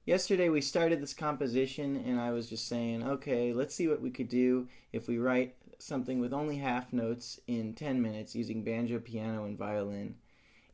Yesterday we started this composition and I was just saying, okay, let's see what we could do if we write something with only half notes in 10 minutes using banjo, piano, and violin.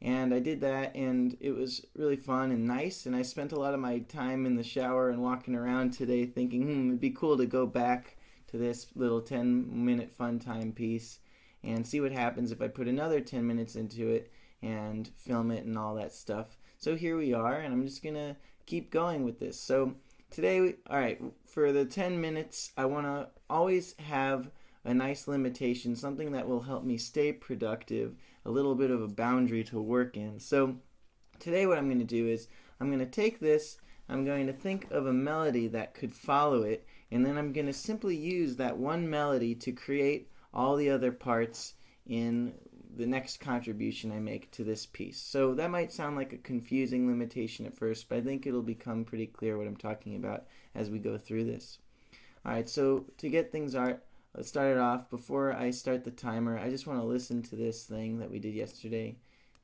And I did that and it was really fun and nice, and I spent a lot of my time in the shower and walking around today thinking, it'd be cool to go back to this little 10-minute fun time piece and see what happens if I put another 10 minutes into it and film it and all that stuff. So here we are, and I'm just gonna keep going with this. So today, alright, for the 10 minutes, I want to always have a nice limitation, something that will help me stay productive, a little bit of a boundary to work in. So today what I'm going to do is I'm going to take this, I'm going to think of a melody that could follow it, and then I'm going to simply use that one melody to create all the other parts in the next contribution I make to this piece. So that might sound like a confusing limitation at first, but I think it'll become pretty clear what I'm talking about as we go through this. Alright, so to get things started off, before I start the timer, I just want to listen to this thing that we did yesterday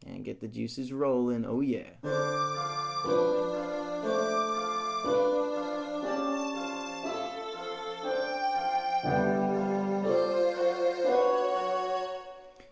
and get the juices rolling. Oh yeah.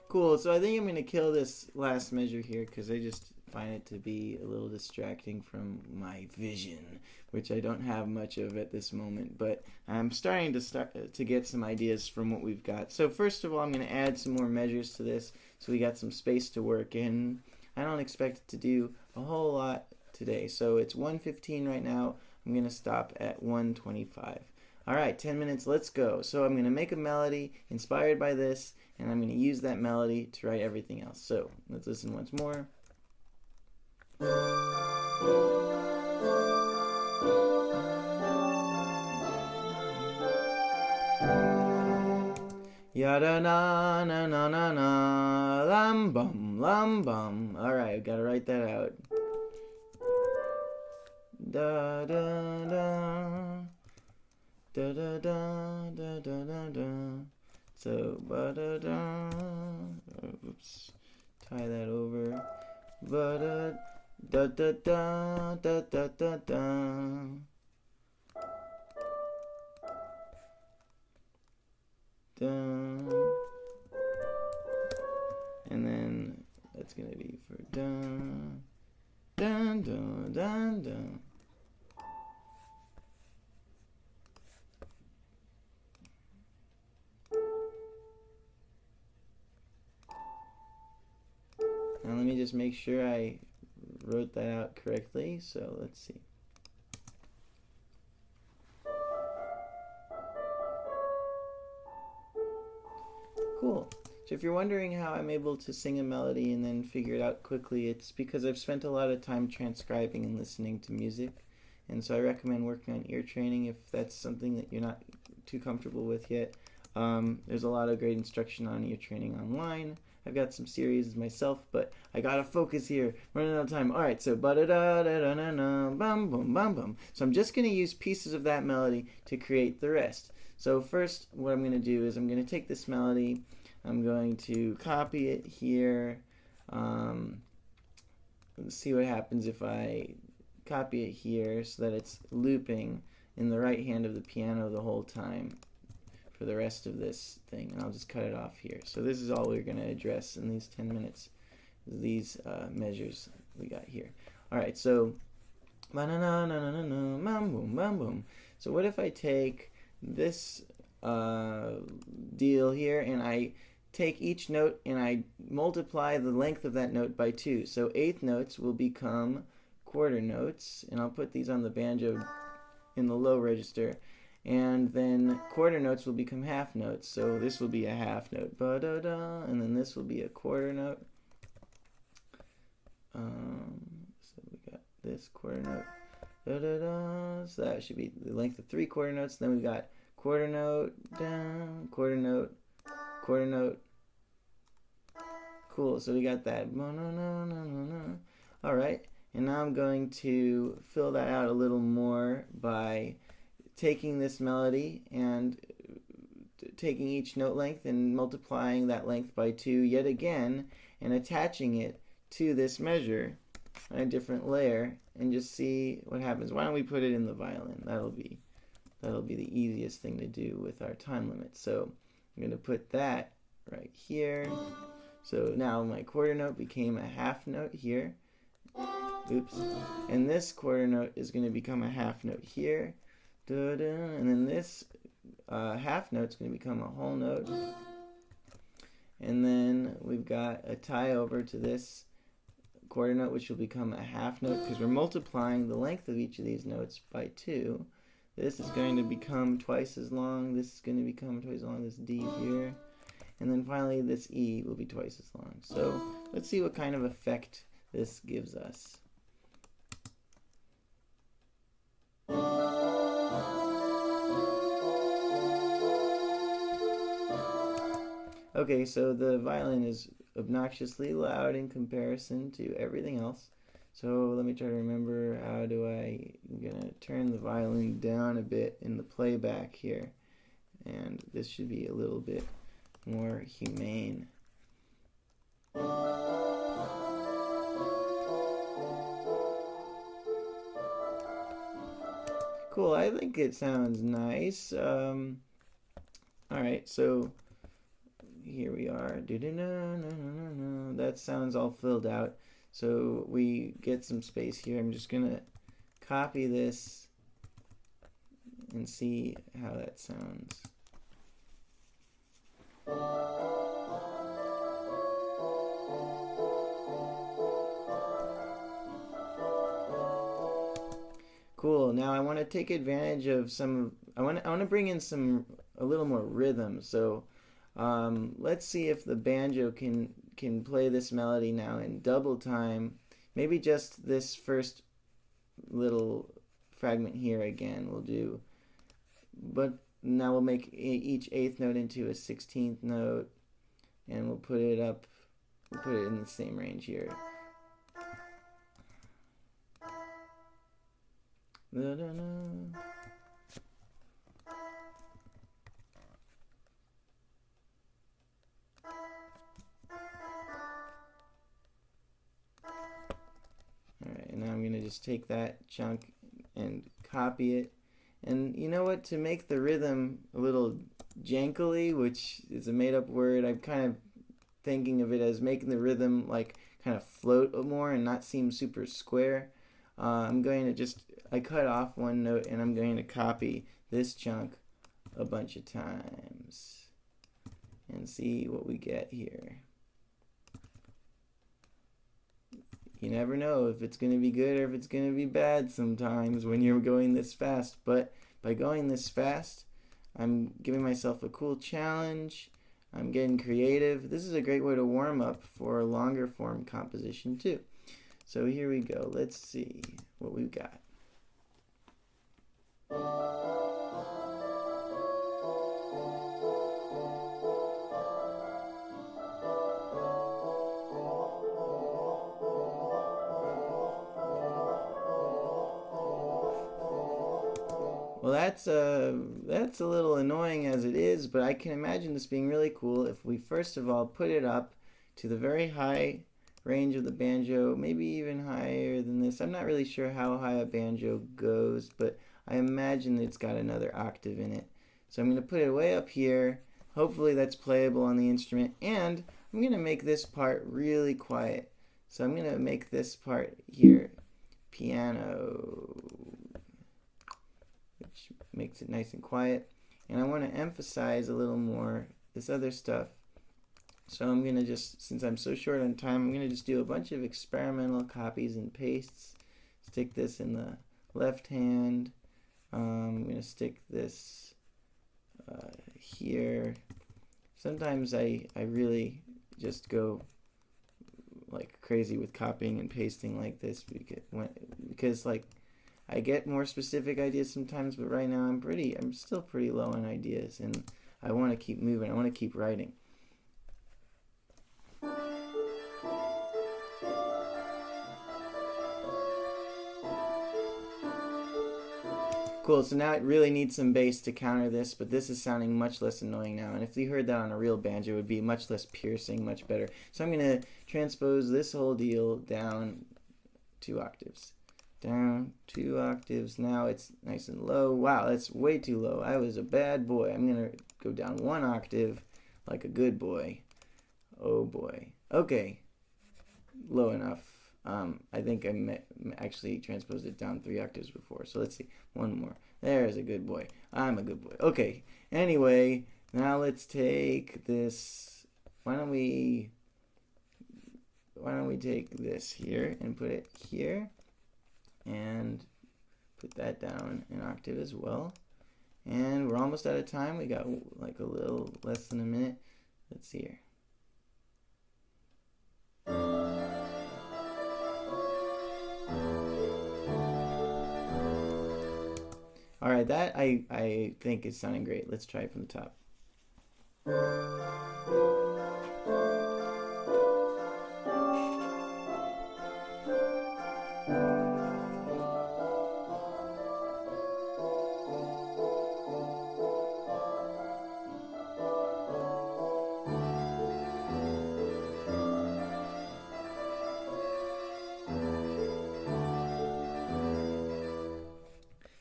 Cool, so I think I'm going to kill this last measure here because I just find it to be a little distracting from my vision, which I don't have much of at this moment, but I'm starting to get some ideas from what we've got. So first of all, I'm going to add some more measures to this so we got some space to work in. I don't expect to do a whole lot today, so it's 1:15 right now. I'm going to stop at 1:25. Alright, 10 minutes, let's go. So I'm going to make a melody inspired by this, and I'm going to use that melody to write everything else. So let's listen once more. Yada na na na na na, lam bum lam bum. Alright, I've got to write that out. Da da da. Da da da da da da da. So ba da da. Oops. Tie that over. Ba da da da da da da da. Da. And then that's gonna be for dun dun dun dun dun. Now let me just make sure I wrote that out correctly. So let's see. Cool. So if you're wondering how I'm able to sing a melody and then figure it out quickly, it's because I've spent a lot of time transcribing and listening to music. And so I recommend working on ear training if that's something that you're not too comfortable with yet. There's a lot of great instruction on ear training online. I've got some series myself, but I gotta focus here. Running out of time. Alright, so ba-da-da-da-da-da-da, bum bum bum bum. So I'm just gonna use pieces of that melody to create the rest. So first, what I'm gonna do is I'm gonna take this melody, I'm going to copy it here. Let's see what happens if I copy it here so that it's looping in the right hand of the piano the whole time for the rest of this thing, and I'll just cut it off here. So this is all we're going to address in these 10 minutes, these measures we got here. Alright, so so what if I take this deal here and I take each note and I multiply the length of that note by 2. So eighth notes will become quarter notes, and I'll put these on the banjo in the low register. And then quarter notes will become half notes. So this will be a half note, ba-da-da, and then this will be a quarter note. So we got this quarter note, da-da-da. So that should be the length of 3 quarter notes. Then we got quarter note, down, quarter note, quarter note. Cool, so we got that. Alright, and now I'm going to fill that out a little more by taking this melody and taking each note length and multiplying that length by 2 yet again and attaching it to this measure on a different layer and just see what happens. Why don't we put it in the violin? That'll be the easiest thing to do with our time limit. So I'm going to put that right here. So now my quarter note became a half note here. Oops. And this quarter note is going to become a half note here. And then this half note is going to become a whole note. And then we've got a tie over to this quarter note, which will become a half note because we're multiplying the length of each of these notes by 2. This is going to become twice as long. This is going to become twice as long. This D here. And then finally this E will be twice as long. So let's see what kind of effect this gives us. Okay, so the violin is obnoxiously loud in comparison to everything else. So let me try to remember, I'm gonna turn the violin down a bit in the playback here. And this should be a little bit more humane. Cool, I think it sounds nice. Alright, so here we are. That sounds all filled out. So we get some space here. I'm just going to copy this and see how that sounds. Cool. Now I want to take advantage of I want to bring in a little more rhythm. So let's see if the banjo can play this melody now in double time. Maybe just this first little fragment here again will do. But now we'll make each 8th note into a 16th note, and we'll put it in the same range here. Alright, and now I'm going to just take that chunk and copy it. And you know what? To make the rhythm a little jankily, which is a made-up word, I'm kind of thinking of it as making the rhythm like kind of float more and not seem super square. I'm going to I cut off one note and I'm going to copy this chunk a bunch of times and see what we get here. You never know if it's going to be good or if it's going to be bad sometimes when you're going this fast. But by going this fast, I'm giving myself a cool challenge. I'm getting creative. This is a great way to warm up for a longer form composition too. So here we go. Let's see what we've got. Well, that's a little annoying as it is, but I can imagine this being really cool if we first of all put it up to the very high range of the banjo, maybe even higher than this. I'm not really sure how high a banjo goes, but I imagine it's got another octave in it. So I'm going to put it way up here. Hopefully that's playable on the instrument, and I'm going to make this part really quiet. So I'm going to make this part here piano, which makes it nice and quiet. And I want to emphasize a little more this other stuff. So I'm going to just, since I'm so short on time, I'm going to just do a bunch of experimental copies and pastes. Stick this in the left hand. I'm going to stick this here. Sometimes I really just go like crazy with copying and pasting like this because like I get more specific ideas sometimes, but right now I'm still pretty low on ideas, and I want to keep moving. I want to keep writing. Cool, so now it really needs some bass to counter this, but this is sounding much less annoying now. And if you heard that on a real banjo, it would be much less piercing, much better. So I'm going to transpose this whole deal down 2 octaves. down 2 octaves. Now it's nice and low. Wow, that's way too low. I was a bad boy. I'm gonna go down 1 octave like a good boy. Oh boy. Okay, low enough. I think I actually transposed it down 3 octaves before. So let's see. One more. There's a good boy. I'm a good boy. Okay. Anyway, now let's take this. Why don't we take this here and put it here and put that down an octave as well. And we're almost out of time. We got like a little less than a minute. Let's see here. All right, that I think is sounding great. Let's try it from the top.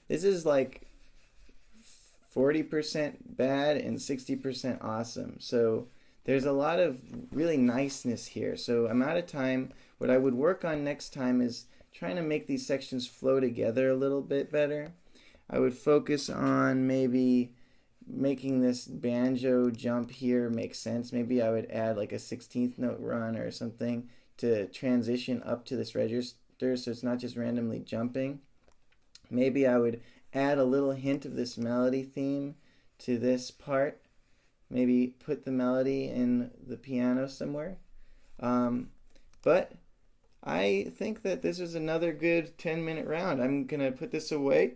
This is like 40% bad and 60% awesome. So there's a lot of really niceness here. So I'm out of time. What I would work on next time is trying to make these sections flow together a little bit better. I would focus on maybe making this banjo jump here make sense. Maybe I would add like a 16th note run or something to transition up to this register so it's not just randomly jumping. Maybe I would add a little hint of this melody theme to this part. Maybe put the melody in the piano somewhere. But I think that this is another good 10-minute round. I'm going to put this away,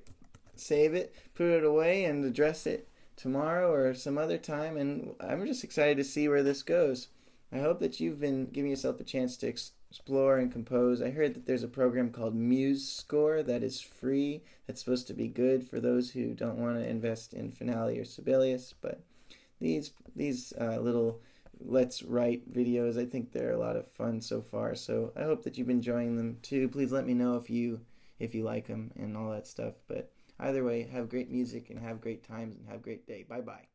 save it, put it away, and address it tomorrow or some other time. And I'm just excited to see where this goes. I hope that you've been giving yourself a chance to explore and compose. I heard that there's a program called MuseScore that is free. That's supposed to be good for those who don't want to invest in Finale or Sibelius. But these little Let's Write videos, I think they're a lot of fun so far. So I hope that you've been enjoying them too. Please let me know if you like them and all that stuff. But either way, have great music and have great times and have a great day. Bye-bye.